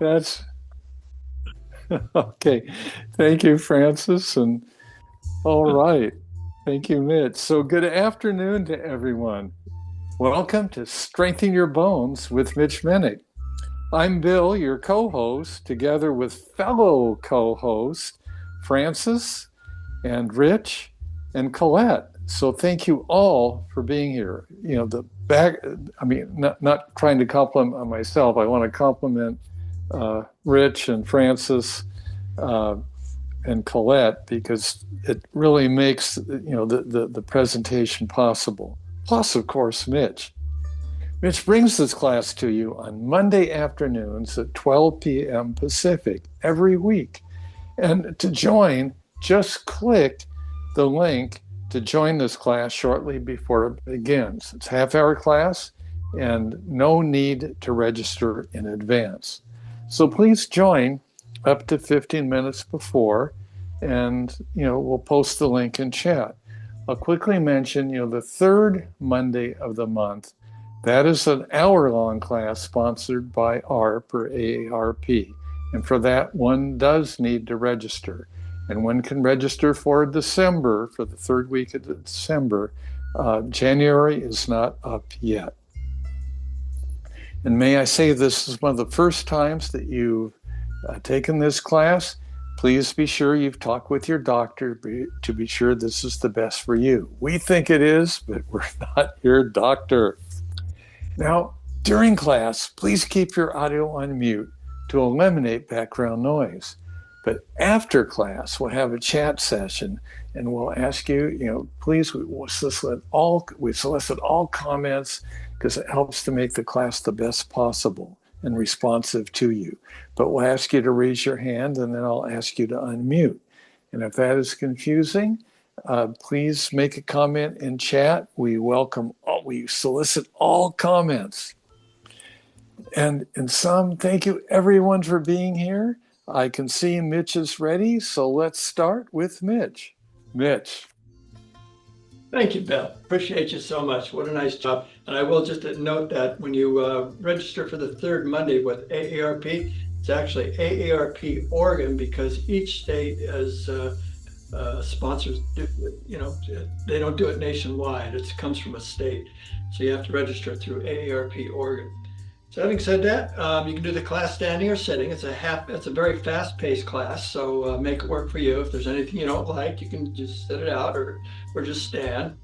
That's okay. Thank you, Francis. And all right. Thank you, Mitch. So good afternoon to everyone. Welcome to Strengthen Your Bones with Mitch Minnick. I'm Bill, your co-host, together with fellow co-hosts Francis and Rich and Colette. So thank you all for being here. Not trying to compliment myself. I want to compliment Rich and Francis uh, and Colette because it really makes the presentation possible. Plus, of course, Mitch. Mitch brings this class to you on Monday afternoons at 12 p.m. Pacific every week. And to join, just click the link to join this class shortly before it begins. It's a half-hour class and no need to register in advance. So please join up to 15 minutes before, and we'll post the link in chat. I'll quickly mention, the third Monday of the month, that is an hour-long class sponsored by AARP or AARP. And for that, one does need to register. And one can register for December, for the third week of December. January is not up yet. And may I say, this is one of the first times that you've taken this class. Please be sure you've talked with your doctor to be sure this is the best for you. We think it is, but we're not your doctor. Now, during class, please keep your audio on mute to eliminate background noise. But after class, we'll have a chat session and we'll ask you, please, we solicit all comments because it helps to make the class the best possible and responsive to you. But we'll ask you to raise your hand and then I'll ask you to unmute. And if that is confusing, please make a comment in chat. We solicit all comments. And in sum, thank you everyone for being here. I can see Mitch is ready, so let's start with Mitch. Mitch. Thank you, Bill. Appreciate you so much. What a nice job. And I will just note that when you register for the third Monday with AARP, it's actually AARP Oregon because each state is sponsors, they don't do it nationwide. It comes from a state. So you have to register through AARP Oregon. So having said that, you can do the class standing or sitting. It's a very fast-paced class, so make it work for you. If there's anything you don't like, you can just sit it out or just stand,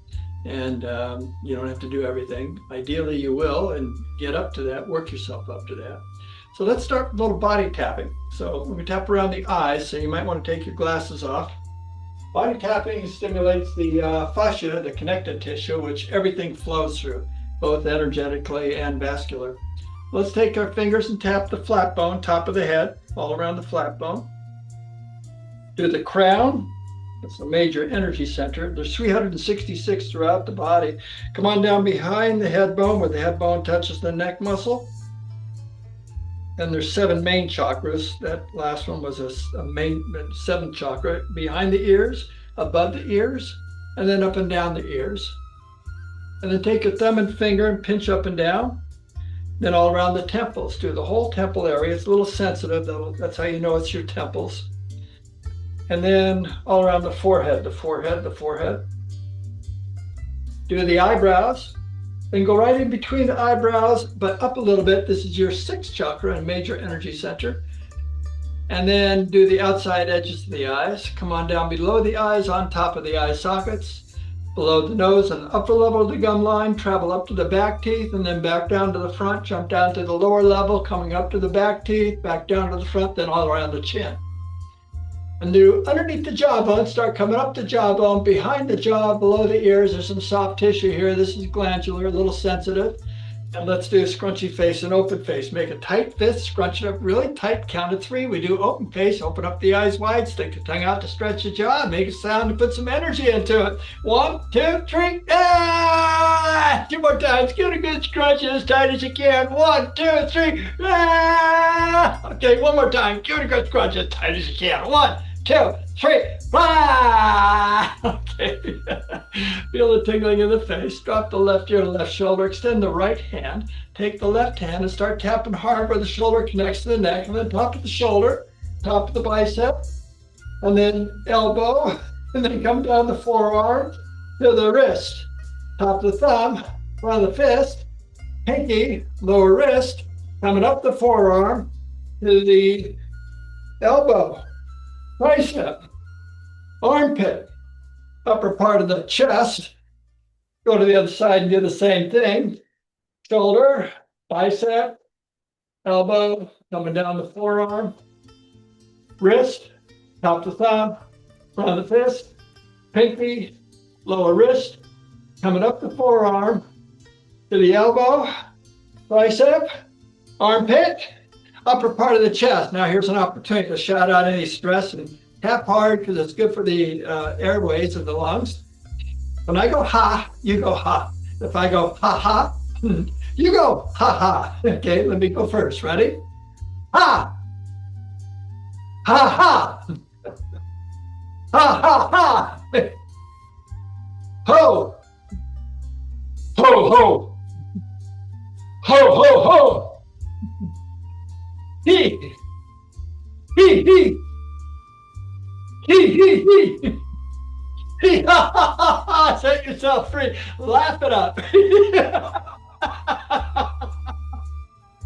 and you don't have to do everything. Ideally, you will, and get up to that, work yourself up to that. So let's start with a little body tapping. So we tap around the eyes, so you might want to take your glasses off. Body tapping stimulates the fascia, the connective tissue, which everything flows through, both energetically and vascular. Let's take our fingers and tap the flat bone, top of the head, all around the flat bone. Do the crown, that's the major energy center. There's 366 throughout the body. Come on down behind the head bone where the head bone touches the neck muscle. And there's 7 main chakras. That last one was a main 7th chakra behind the ears, above the ears, and then up and down the ears. And then take your thumb and finger and pinch up and down. Then all around the temples, do the whole temple area. It's a little sensitive, that's how you know it's your temples. And then all around the forehead. Do the eyebrows, then go right in between the eyebrows, but up a little bit. This is your 6th chakra and major energy center. And then do the outside edges of the eyes. Come on down below the eyes, on top of the eye sockets. Below the nose and upper level of the gum line, travel up to the back teeth and then back down to the front, jump down to the lower level, coming up to the back teeth, back down to the front, then all around the chin. And do underneath the jawbone, start coming up the jawbone, behind the jaw, below the ears. There's some soft tissue here. This is glandular, a little sensitive. And let's do a scrunchy face and open face. Make a tight fist, scrunch it up really tight, count to 3. We do open face, open up the eyes wide, stick the tongue out to stretch the jaw, make a sound to put some energy into it. 1, 2, 3, ah! 2 more times, give it a good scrunch as tight as you can. 1, 2, 3, ah! Okay, one more time, give it a good scrunch as tight as you can. 1, two, three, fly. Okay. Feel the tingling in the face. Drop the left ear, left shoulder. Extend the right hand. Take the left hand and start tapping hard where the shoulder connects to the neck, and then top of the shoulder, top of the bicep, and then elbow, and then come down the forearm to the wrist, top of the thumb, front of the fist, pinky, lower wrist, coming up the forearm to the elbow, tricep, armpit, upper part of the chest. Go to the other side and do the same thing. Shoulder, bicep, elbow, coming down the forearm, wrist, top of the thumb, front of the fist, pinky, lower wrist, coming up the forearm to the elbow, tricep, armpit, upper part of the chest. Now here's an opportunity to shout out any stress and tap hard because it's good for the airways of the lungs. When I go ha, you go ha. If I go ha ha, you go ha ha. Okay, let me go first. Ready? Ha! Ha ha! Ha ha ha! Ho! Ho ho! Ho ho ho! He! He he! He he he! He ha ha ha ha! Set yourself free. Laugh it up.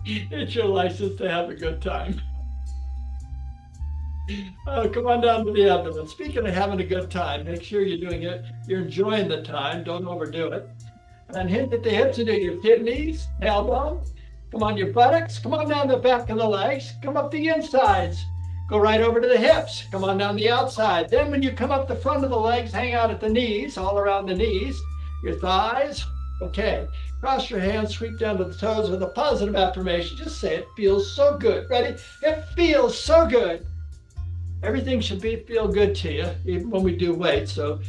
It's your license to have a good time. Come on down to the abdomen. Speaking of having a good time, make sure you're doing it. You're enjoying the time. Don't overdo it. And hit at the hips into your kidneys, tailbone. Come on your buttocks. Come on down the back of the legs. Come up the insides. Go right over to the hips. Come on down the outside. Then when you come up the front of the legs, hang out at the knees, all around the knees, your thighs. Okay. Cross your hands, sweep down to the toes with a positive affirmation. Just say it feels so good. Ready? It feels so good. Everything should feel good to you, even when we do weight. So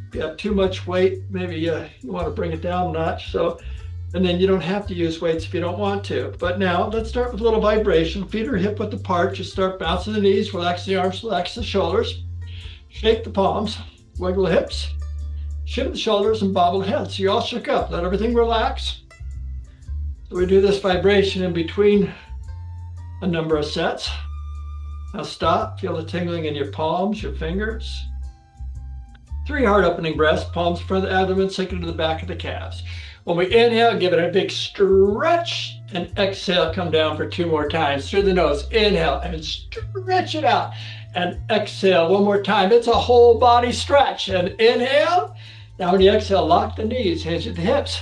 if you have too much weight, maybe you want to bring it down a notch. And then you don't have to use weights if you don't want to. But now let's start with a little vibration. Feet are hip width apart. Just start bouncing the knees, relax the arms, relax the shoulders. Shake the palms, wiggle the hips, shift the shoulders, and bobble the head. So you're all shook up. Let everything relax. So we do this vibration in between a number of sets. Now stop, feel the tingling in your palms, your fingers. 3 heart opening breaths, palms in front of the abdomen, sinking to the back of the calves. When we inhale, give it a big stretch, and exhale, come down for 2 more times through the nose. Inhale and stretch it out, and exhale 1 more time. It's a whole body stretch, and inhale. Now when you exhale, lock the knees, hinge at the hips.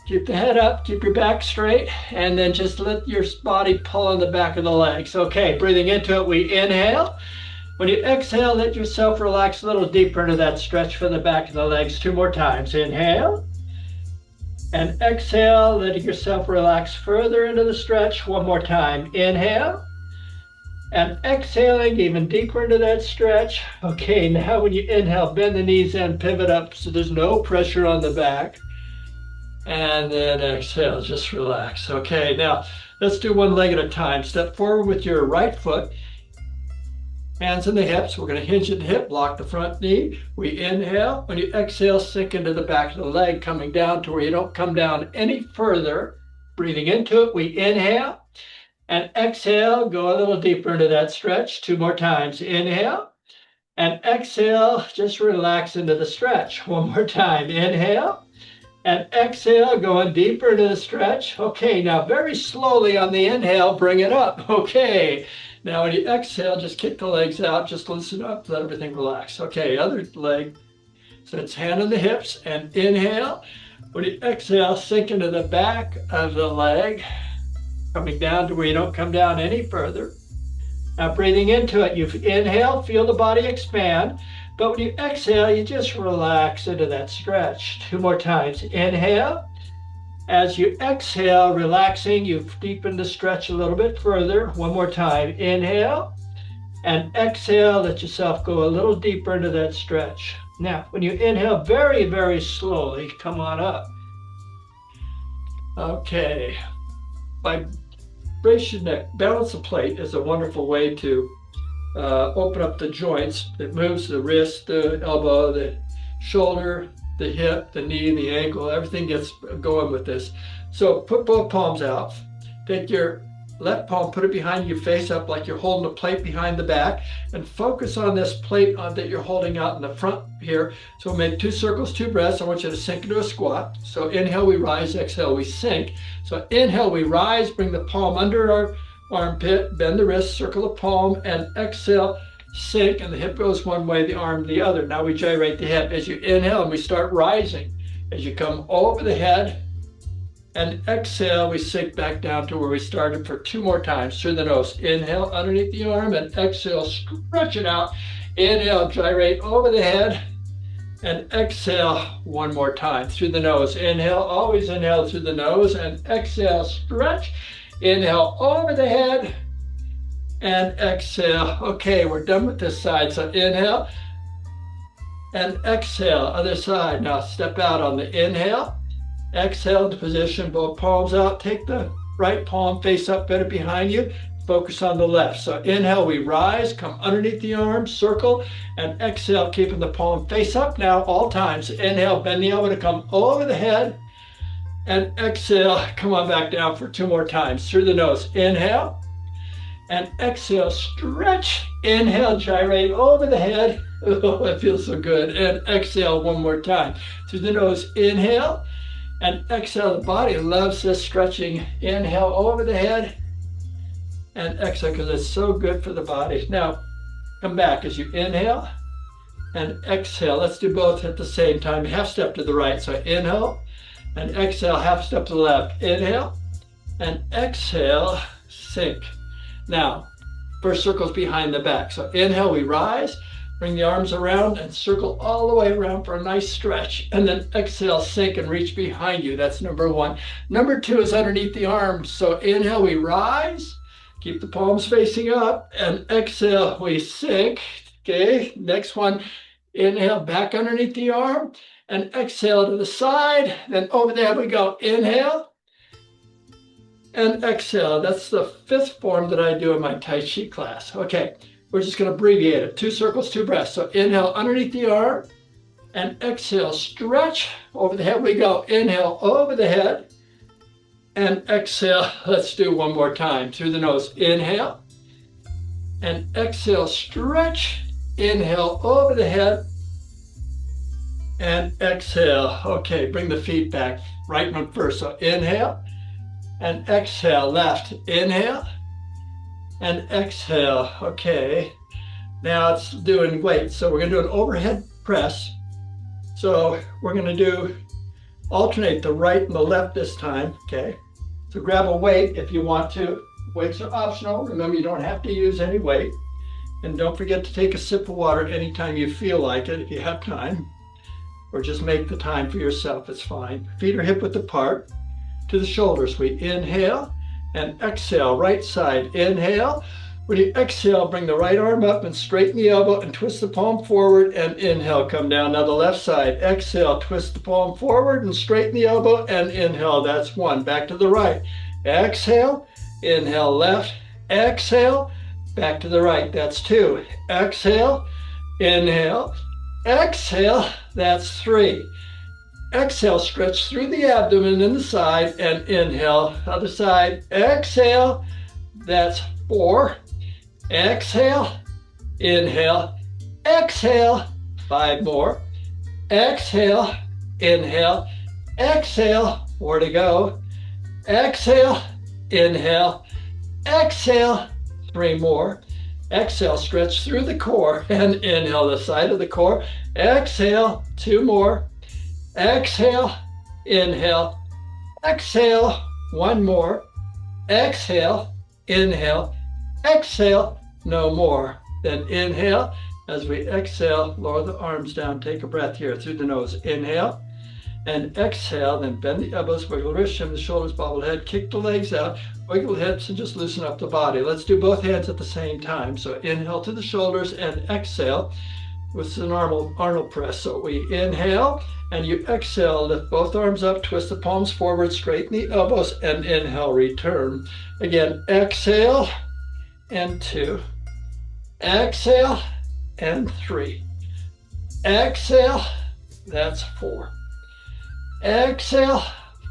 Keep the head up, keep your back straight, and then just let your body pull on the back of the legs. Okay, breathing into it, we inhale. When you exhale, let yourself relax a little deeper into that stretch for the back of the legs. 2 more times. Inhale. And exhale, letting yourself relax further into the stretch. 1 more time. Inhale. And exhaling even deeper into that stretch. Okay, now when you inhale, bend the knees and pivot up so there's no pressure on the back. And then exhale, just relax. Okay, now let's do 1 leg at a time. Step forward with your right foot. Hands in the hips. We're going to hinge at the hip, lock the front knee. We inhale. When you exhale, sink into the back of the leg, coming down to where you don't come down any further. Breathing into it, we inhale. And exhale, go a little deeper into that stretch. 2 more times. Inhale. And exhale, just relax into the stretch. 1 more time. Inhale. And exhale, going deeper into the stretch. Okay, now very slowly on the inhale, bring it up. Okay, now when you exhale, just kick the legs out, just loosen up, let everything relax. Okay, other leg. So it's hand on the hips and inhale. When you exhale, sink into the back of the leg, coming down to where you don't come down any further. Now breathing into it, you inhale, feel the body expand. But when you exhale, you just relax into that stretch. 2 more times. Inhale. As you exhale, relaxing, you deepen the stretch a little bit further. 1 more time. Inhale. And exhale, let yourself go a little deeper into that stretch. Now, when you inhale very, very slowly, come on up. Okay. Vibration neck. Balance the plate is a wonderful way to open up the joints. It moves the wrist, the elbow, the shoulder, the hip, the knee, the ankle. Everything gets going with this. So put both palms out. Take your left palm, put it behind you, face up like you're holding a plate behind the back, and focus on this plate that you're holding out in the front here. So we'll make 2 circles, 2 breaths. I want you to sink into a squat. So inhale, we rise, exhale, we sink. So inhale, we rise, bring the palm under our armpit, bend the wrist, circle the palm, and exhale, sink, and the hip goes one way, the arm the other. Now we gyrate the hip as you inhale, and we start rising. As you come over the head, and exhale, we sink back down to where we started for 2 more times through the nose. Inhale underneath the arm, and exhale, stretch it out. Inhale, gyrate over the head, and exhale 1 more time through the nose. Inhale, always inhale through the nose, and exhale, stretch. Inhale over the head, and exhale. Okay, we're done with this side. So inhale, and exhale, other side. Now step out on the inhale. Exhale into position, both palms out. Take the right palm face up, bend it behind you. Focus on the left. So inhale, we rise, come underneath the arm, circle, and exhale, keeping the palm face up now all times. Inhale, bend the elbow to come over the head, and exhale, come on back down for 2 more times through the nose. Inhale, and exhale, stretch. Inhale, gyrate over the head. Oh, it feels so good. And exhale 1 more time through the nose. Inhale, and exhale. The body loves this stretching. Inhale over the head, and exhale, because it's so good for the body. Now come back as you inhale and exhale. Let's do both at the same time. Half step to the right. So inhale and exhale, half step to the left. Inhale and exhale, sink. Now first circle's behind the back. So inhale, we rise, bring the arms around and circle all the way around for a nice stretch. And then exhale, sink and reach behind you. That's number 1. Number 2 is underneath the arms. So inhale, we rise, keep the palms facing up, and exhale, we sink. Okay, next one, inhale back underneath the arm, and exhale to the side. Then over there we go. Inhale and exhale. That's the 5th form that I do in my Tai Chi class. Okay. We're just going to abbreviate it. 2 circles, 2 breaths. So inhale underneath the arm, and exhale, stretch. Over the head we go. Inhale over the head, and exhale. Let's do 1 more time through the nose. Inhale, and exhale, stretch. Inhale over the head, and exhale. Okay, bring the feet back. Right one first. So inhale, and exhale. Left. Inhale, and exhale. Okay, now it's doing weights. So we're going to do an overhead press. So we're going to alternate the right and the left this time. Okay, so grab a weight if you want to. Weights are optional. Remember, you don't have to use any weight. And don't forget to take a sip of water anytime you feel like it, if you have time, or just make the time for yourself. It's fine. Feet are hip width apart to the shoulders. We inhale and exhale. Right side. Inhale. When you exhale, bring the right arm up and straighten the elbow and twist the palm forward, and inhale, come down. Now the left side. Exhale, twist the palm forward and straighten the elbow, and inhale. That's 1. Back to the right. Exhale, inhale left. Exhale, back to the right. That's 2. Exhale, inhale. Exhale, that's 3. Exhale, stretch through the abdomen and the side, and inhale. Other side. Exhale, that's 4. Exhale, inhale, exhale, 5 more. Exhale, inhale, exhale, 4 to go. Exhale, inhale, exhale, 3 more. Exhale, stretch through the core, and inhale the side of the core. Exhale, 2 more. Exhale, inhale, exhale, 1 more. Exhale, inhale, exhale, no more. Then inhale. As we exhale, lower the arms down. Take a breath here through the nose. Inhale and exhale. Then bend the elbows, wiggle the wrists, shim the shoulders, bobble the head, kick the legs out, wiggle the hips, and just loosen up the body. Let's do both hands at the same time. So inhale to the shoulders and exhale. With an Arnold press. So we inhale and you exhale, lift both arms up, twist the palms forward, straighten the elbows, and inhale, return. Again, exhale, and 2, Exhale, and 3. Exhale, that's 4. Exhale,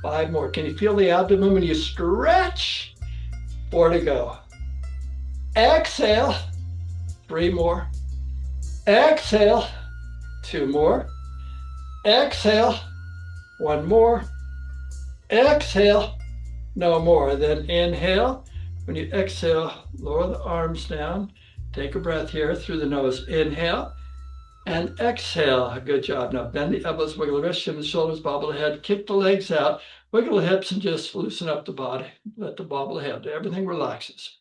5 more. Can you feel the abdomen when you stretch? 4 to go. Exhale, 3 more. Exhale, 2 more. Exhale, 1 more. Exhale, no more. Then inhale. When you exhale, lower the arms down. Take a breath here through the nose. Inhale and exhale. Good job. Now bend the elbows, wiggle the wrists, shim the shoulders, bobble the head, kick the legs out, wiggle the hips, and just loosen up the body. Let the bobble the head. Everything relaxes.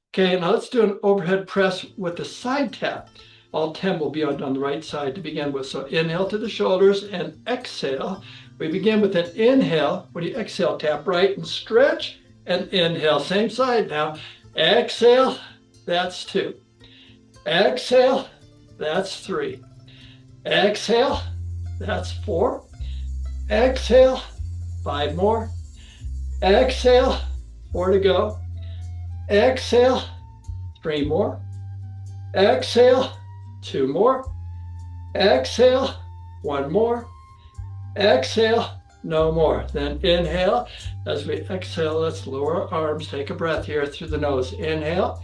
Okay, now let's do an overhead press with the side tap. All 10 will be on the right side to begin with. So inhale to the shoulders and exhale. We begin with an inhale. When you exhale, tap right and stretch and inhale. Same side now. Exhale, that's 2. Exhale, that's 3. Exhale, that's 4. Exhale, 5 more. Exhale, 4 to go. Exhale, 3 more. Exhale, 2 more. Exhale, 1 more. Exhale, no more. Then inhale. As we exhale, let's lower our arms. Take a breath here through the nose. Inhale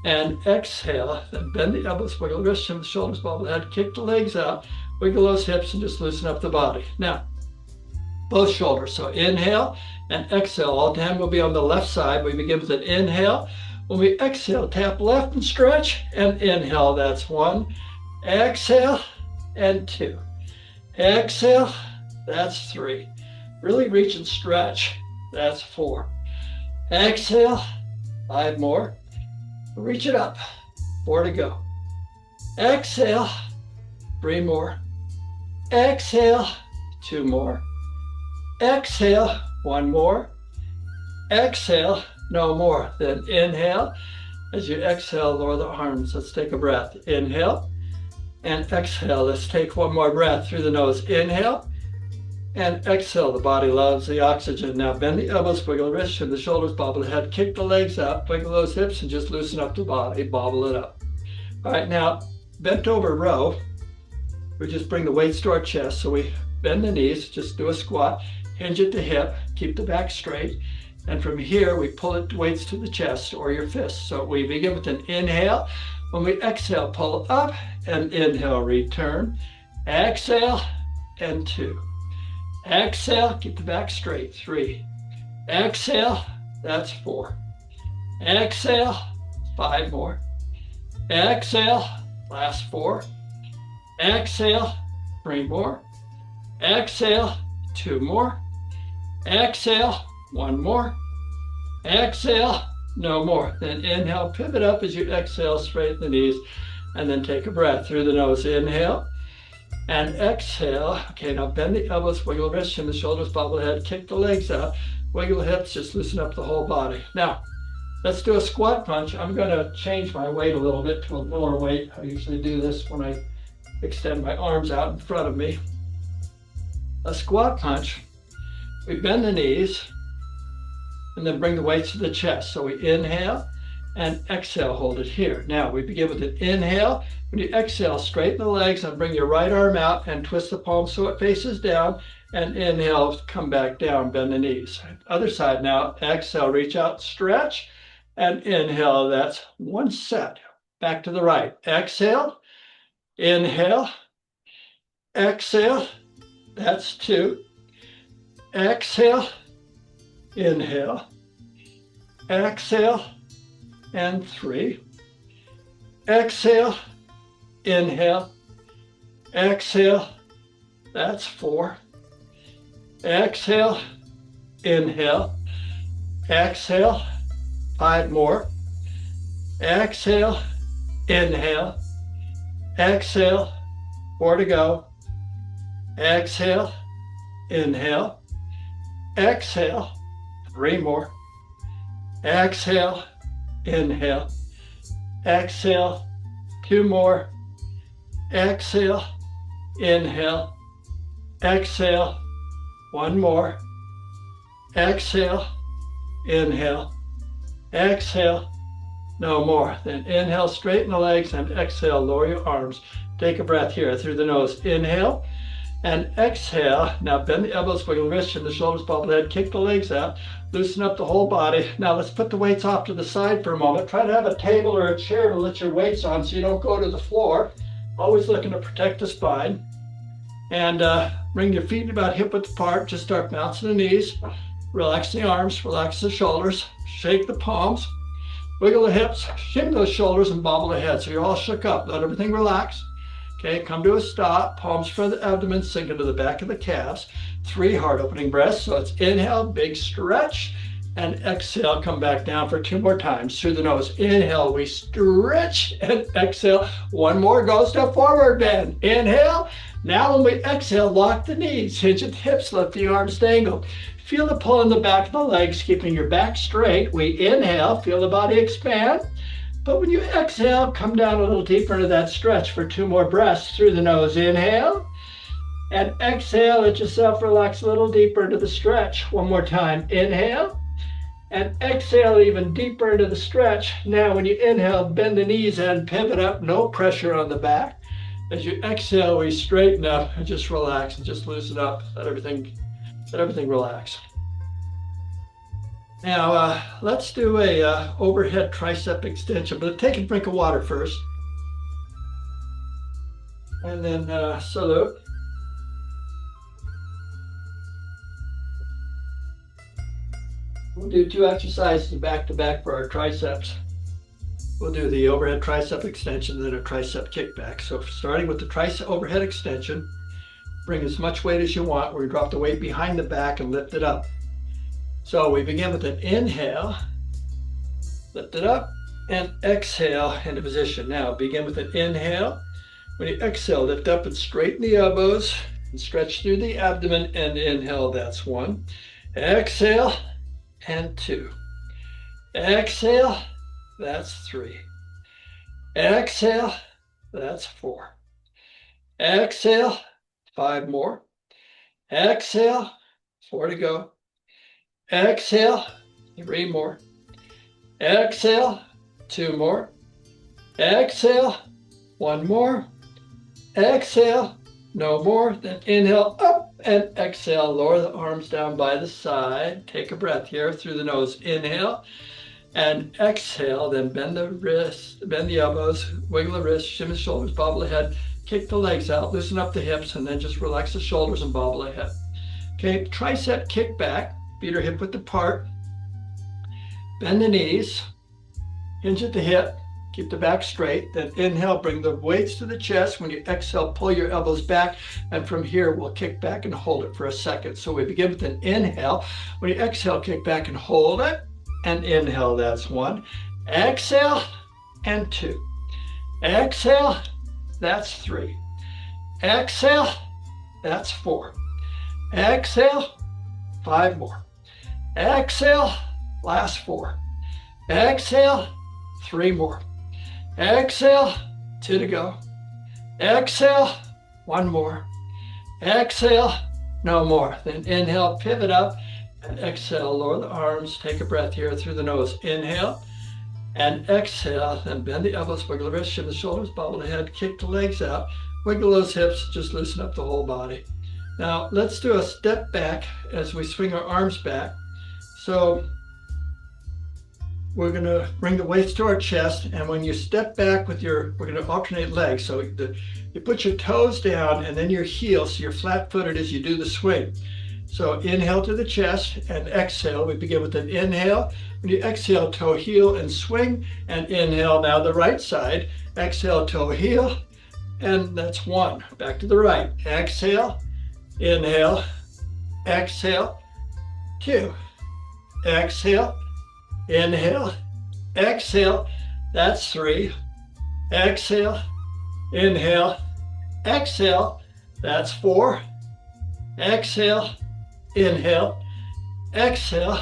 and exhale. Then bend the elbows, wiggle the wrists, shim the shoulders, bobble the head, kick the legs out, wiggle those hips, and just loosen up the body. Now, both shoulders. So inhale and exhale. All 10 will be on the left side. We begin with an inhale. When we exhale, tap left and stretch, and inhale, that's 1. Exhale, and 2. Exhale, that's 3. Really reach and stretch, that's 4. Exhale, 5 more. Reach it up, 4 to go. Exhale, 3 more. Exhale, 2 more. Exhale, 1 more. Exhale, no more. Then inhale. As you exhale, lower the arms. Let's take a breath. Inhale and exhale. Let's take 1 more breath through the nose. Inhale and exhale. The body loves the oxygen. Now bend the elbows, wiggle the wrists, shim the shoulders, bobble the head, kick the legs up, wiggle those hips, and just loosen up the body, bobble it up. All right, now bent over row. We just bring the weights to our chest. So we bend the knees, just do a squat, hinge at the hip, keep the back straight. And from here, we pull it weights to the chest or your fists. So we begin with an inhale. When we exhale, pull up and inhale, return. Exhale and 2. Exhale, keep the back straight, 3. Exhale, that's 4. Exhale, 5 more. Exhale, last 4. Exhale, 3 more. Exhale, 2 more. Exhale, 1 more. Exhale, no more. Then inhale, pivot up as you exhale, straighten the knees, and then take a breath through the nose. Inhale and exhale. Okay, now bend the elbows, wiggle the wrists, shim the shoulders, bobble the head, kick the legs out, wiggle the hips, just loosen up the whole body. Now, let's do a squat punch. I'm going to change my weight a little bit to a lower weight. I usually do this when I extend my arms out in front of me. A squat punch. We bend the knees and then bring the weights to the chest. So we inhale and exhale, hold it here. Now we begin with an inhale. When you exhale, straighten the legs and bring your right arm out and twist the palm so it faces down. And inhale, come back down, bend the knees. Other side now, exhale, reach out, stretch, and inhale, that's 1 set. Back to the right. Exhale, inhale, exhale, that's 2. Exhale, inhale, exhale, and 3. Exhale, inhale, exhale, that's 4. Exhale, inhale, exhale, 5 more. Exhale, inhale, exhale, 4 to go. Exhale, inhale, exhale, 3 more. Exhale, inhale, exhale, 2 more. Exhale, inhale, exhale, 1 more. Exhale, inhale, exhale, no more. Then inhale, straighten the legs, and exhale, lower your arms. Take a breath here through the nose. Inhale and exhale. Now bend the elbows, wiggle the wrists, and the shoulders, bobble the head, kick the legs out, loosen up the whole body. Now let's put the weights off to the side for a moment. Try to have a table or a chair to let your weights on so you don't go to the floor. Always looking to protect the spine. And bring your feet about hip width apart. Just start bouncing the knees. Relax the arms, relax the shoulders, shake the palms, wiggle the hips, shimmy those shoulders, and bobble the head. So you're all shook up. Let everything relax. Okay, come to a stop. Palms for the abdomen, sink into the back of the calves. 3 heart opening breaths. So it's inhale, big stretch, and exhale, come back down for 2 more times through the nose. Inhale, we stretch, and exhale. 1 more, go step forward, bend. Inhale. Now when we exhale, lock the knees, hinge at the hips, let the arms dangle. Feel the pull in the back of the legs, keeping your back straight. We inhale, feel the body expand. But when you exhale, come down a little deeper into that stretch for 2 more breaths through the nose. Inhale and exhale. Let yourself relax a little deeper into the stretch. 1 more time. Inhale and exhale even deeper into the stretch. Now when you inhale, bend the knees and pivot up. No pressure on the back. As you exhale, we straighten up and just relax and just loosen up. Let everything relax. Now, let's do a overhead tricep extension, but take a drink of water first. And then salute. We'll do 2 exercises back to back for our triceps. We'll do the overhead tricep extension, then a tricep kickback. So starting with the tricep overhead extension, bring as much weight as you want. We drop the weight behind the back and lift it up. So we begin with an inhale, lift it up, and exhale into position. Now begin with an inhale. When you exhale, lift up and straighten the elbows and stretch through the abdomen and inhale, that's 1. Exhale, and 2. Exhale, that's 3. Exhale, that's 4. Exhale, 5 more. Exhale, 4 to go. Exhale, 3 more. Exhale, 2 more. Exhale, 1 more. Exhale, no more. Then inhale up and exhale. Lower the arms down by the side. Take a breath here through the nose. Inhale and exhale. Then bend the wrists, bend the elbows, wiggle the wrists, shimmy the shoulders, bobble the head, kick the legs out, loosen up the hips, and then just relax the shoulders and bobble the head. Okay, tricep kick back. Feet are hip width apart. Bend the knees, hinge at the hip, keep the back straight. Then inhale, bring the weights to the chest. When you exhale, pull your elbows back. And from here, we'll kick back and hold it for a second. So we begin with an inhale. When you exhale, kick back and hold it. And inhale, that's 1. Exhale, and 2. Exhale, that's 3. Exhale, that's 4. Exhale, 5 more. Exhale, last 4. Exhale, 3 more. Exhale, 2 to go. Exhale, 1 more. Exhale, no more. Then inhale, pivot up, and exhale, lower the arms. Take a breath here through the nose. Inhale and exhale, then bend the elbows, wiggle the wrists, shimmy the shoulders, bobble the head, kick the legs out, wiggle those hips, just loosen up the whole body. Now let's do a step back as we swing our arms back. So we're going to bring the weights to our chest, and when you step back with we're going to alternate legs. So you put your toes down and then your heels, so you're flat-footed as you do the swing. So inhale to the chest and exhale. We begin with an inhale. When you exhale, toe, heel, and swing, and inhale now the right side. Exhale, toe, heel, and that's 1. Back to the right. Exhale, inhale, exhale, 2. Exhale, inhale, exhale, that's 3. Exhale, inhale, exhale, that's 4. Exhale, inhale, exhale,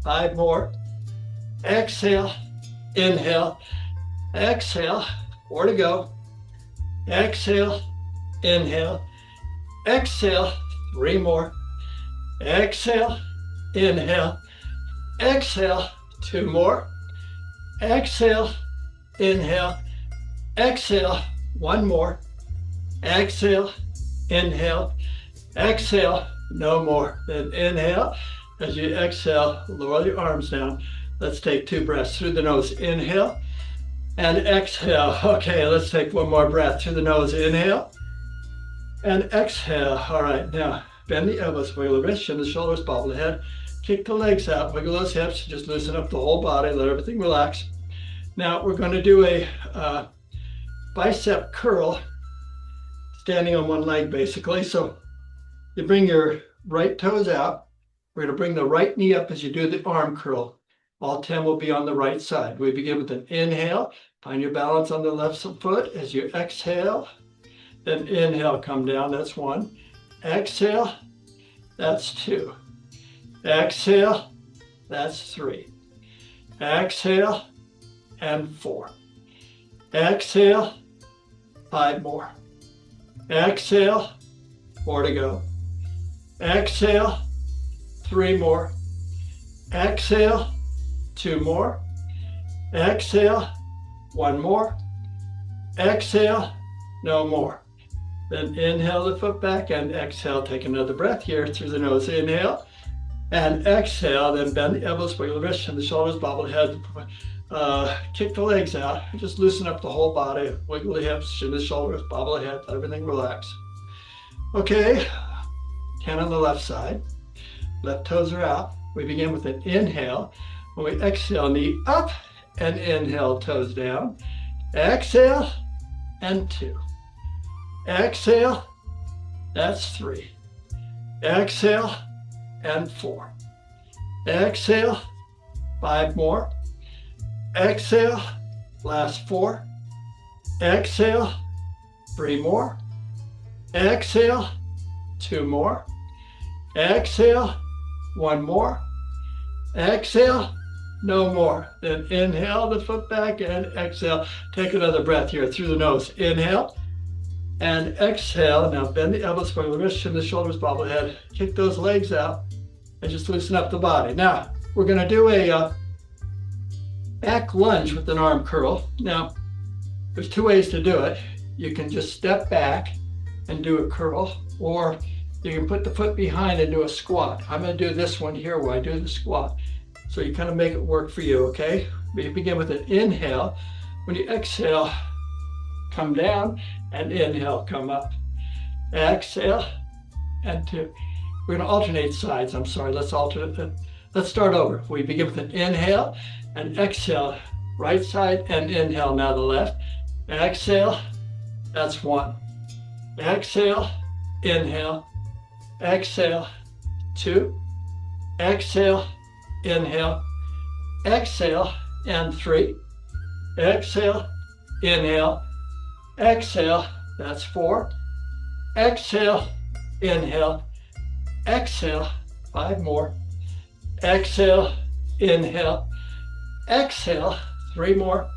5 more. Exhale, inhale, exhale, 4 to go. Exhale, inhale, exhale, 3 more. Exhale, inhale, exhale, 2 more. exhale, inhale, exhale, one more, exhale, inhale, exhale, no more. Then inhale. As you exhale, lower your arms down. Let's take 2 breaths through the nose. Inhale and exhale. Okay, let's take one more breath through the nose. Inhale and exhale. All right, now bend the elbows, wiggle the wrists, chin the shoulders, bobble the head, kick the legs out, wiggle those hips, just loosen up the whole body, let everything relax. Now we're going to do a bicep curl, standing on one leg basically. So you bring your right toes out. We're going to bring the right knee up as you do the arm curl. All 10 will be on the right side. We begin with an inhale. Find your balance on the left foot as you exhale. Then inhale, come down, that's 1. Exhale, that's 2. Exhale, that's 3. Exhale, and 4. Exhale, 5 more. Exhale, 4 to go. Exhale, 3 more. Exhale, 2 more. Exhale, 1 more. Exhale, no more. Then inhale the foot back and exhale. Take another breath here through the nose. Inhale and exhale. Then bend the elbows, wiggle the wrists and the shoulders, bobble the head. Kick the legs out. Just loosen up the whole body. Wiggle the hips, chin the shoulders, bobble the head. Let everything relax. Okay, 10 on the left side. Left toes are out. We begin with an inhale. When we exhale, knee up and inhale, toes down. Exhale and 2. Exhale, that's 3. Exhale and 4. Exhale, 5 more. Exhale, last 4. Exhale, 3 more. Exhale, 2 more. Exhale, 1 more. Exhale, no more. Then inhale the foot back and exhale. Take another breath here through the nose. Inhale and exhale. Now bend the elbows, wiggle the wrists, chin the shoulders, bobble the head. Kick those legs out and just loosen up the body. Now we're going to do a back lunge with an arm curl. Now there's 2 ways to do it. You can just step back and do a curl, or you can put the foot behind and do a squat. I'm going to do this one here where I do the squat. So you kind of make it work for you, okay? We begin with an inhale. When you exhale, come down, and inhale, come up. Exhale, and 2. We're going to alternate sides. I'm sorry, let's alternate. Let's start over. We begin with an inhale and exhale, right side, and inhale, now the left. Exhale, that's 1. Exhale, inhale. Exhale, 2. Exhale, inhale. Exhale, and 3. Exhale, inhale. Exhale, that's 4. Exhale, inhale. Exhale, 5 more. Exhale, inhale. Exhale, 3 more.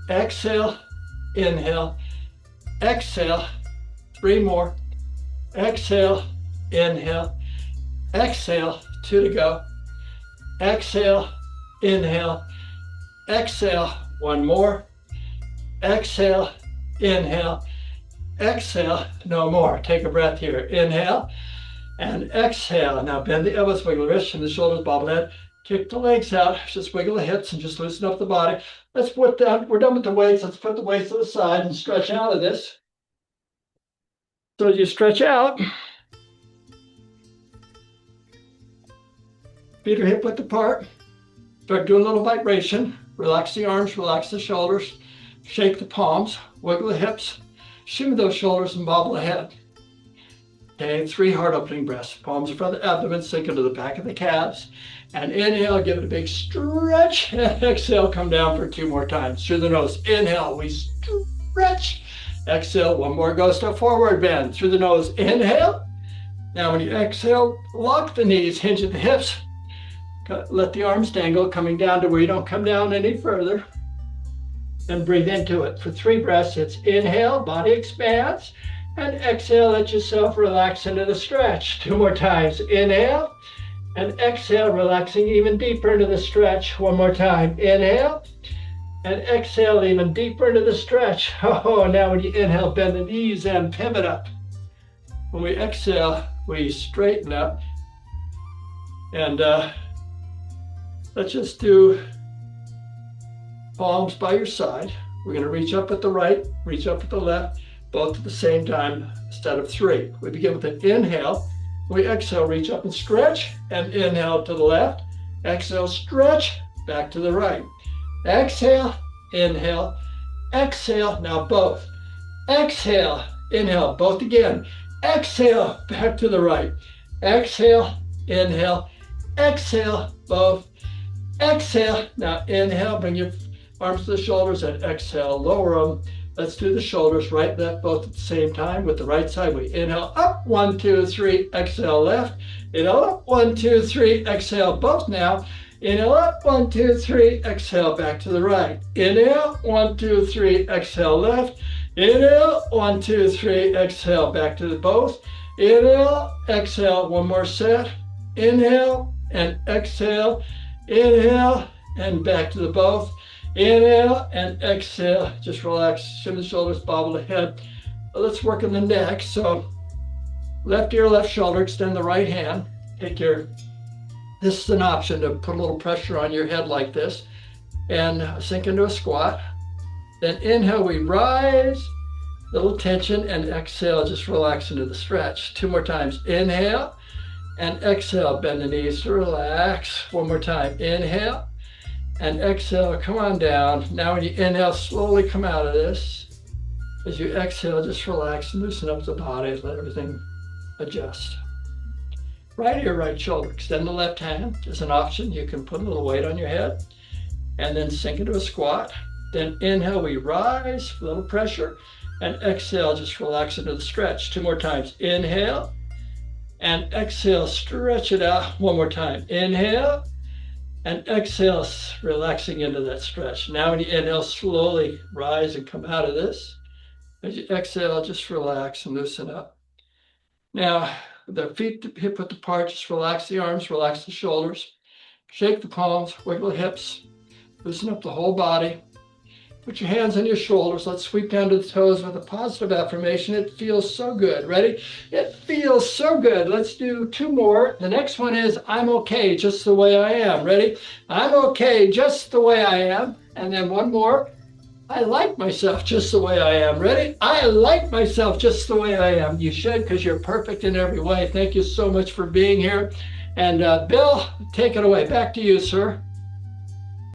Exhale, inhale. Exhale, 3 more. Exhale, inhale. Exhale, 2 to go. Exhale, inhale. Exhale, 1 more. Exhale, inhale. Exhale, no more. Take a breath here. Inhale and exhale. Now bend the elbows, wiggle the wrists and the shoulders, bobble the head. Kick the legs out. Just wiggle the hips and just loosen up the body. Let's put down, we're done with the weights. Let's put the weights to the side and stretch out of this. So as you stretch out, feet are hip width apart. Start doing a little vibration. Relax the arms, relax the shoulders. Shake the palms, wiggle the hips, shimmy those shoulders and bobble the head. Okay, 3 heart opening breaths. Palms in front of the abdomen, sink into the back of the calves. And inhale, give it a big stretch. And exhale, come down for 2 more times. Through the nose, inhale, we stretch. Exhale, 1 more, go step forward, bend. Through the nose, inhale. Now when you exhale, lock the knees, hinge at the hips. Let the arms dangle, coming down to where you don't come down any further. And breathe into it. For 3 breaths, it's inhale, body expands. And exhale, let yourself relax into the stretch. 2 more times. Inhale And exhale, relaxing even deeper into the stretch. One more time. Inhale and exhale even deeper into the stretch. Oh, now when you inhale, bend the knees and pivot up. When we exhale, we straighten up. And let's just do palms by your side. We're going to reach up at the right, reach up at the left, both at the same time instead of three. We begin with an inhale. We exhale, reach up and stretch, and inhale to the left. Exhale, stretch, back to the right. Exhale, inhale, exhale, now both. Exhale, inhale, both again. Exhale, back to the right. Exhale, inhale, exhale, both. Exhale, now inhale, bring your arms to the shoulders and exhale, lower them. Let's do the shoulders, right, left, both at the same time. With the right side, we inhale up, 1, 2, 3, exhale left. Inhale up, 1, 2, 3, exhale both now. Inhale up, 1, 2, 3, exhale back to the right. Inhale, 1, 2, 3, exhale left. Inhale, 1, 2, 3, exhale back to the both. Inhale, exhale, one more set. Inhale and exhale. Inhale and back to the both. Inhale and exhale. Just relax, shimmy the shoulders, bobble the head. Let's work on the neck. So left ear, left shoulder, extend the right hand. Take your, this is an option to put a little pressure on your head like this and sink into a squat. Then inhale, we rise, little tension, and exhale, just relax into the stretch. 2 more times. Inhale and exhale, bend the knees to relax. 1 more time. Inhale and exhale, come on down. Now when you inhale, slowly come out of this. As you exhale, just relax and loosen up the body, let everything adjust. Right ear, right shoulder, extend the left hand as an option. You can put a little weight on your head and then sink into a squat. Then inhale, we rise, a little pressure, and exhale, just relax into the stretch. 2 more times. Inhale and exhale, stretch it out. 1 more time. Inhale and exhale, relaxing into that stretch. Now when you inhale, slowly rise and come out of this. As you exhale, just relax and loosen up. Now, the feet hip width apart, just relax the arms, relax the shoulders, shake the palms, wiggle the hips, loosen up the whole body. Put your hands on your shoulders. Let's sweep down to the toes with a positive affirmation. It feels so good. Ready? It feels so good. Let's do 2 more. The next one is, I'm okay just the way I am. Ready? I'm okay just the way I am. And then 1 more. I like myself just the way I am. Ready? I like myself just the way I am. You should, because you're perfect in every way. Thank you so much for being here. And Bill, take it away. Back to you, sir.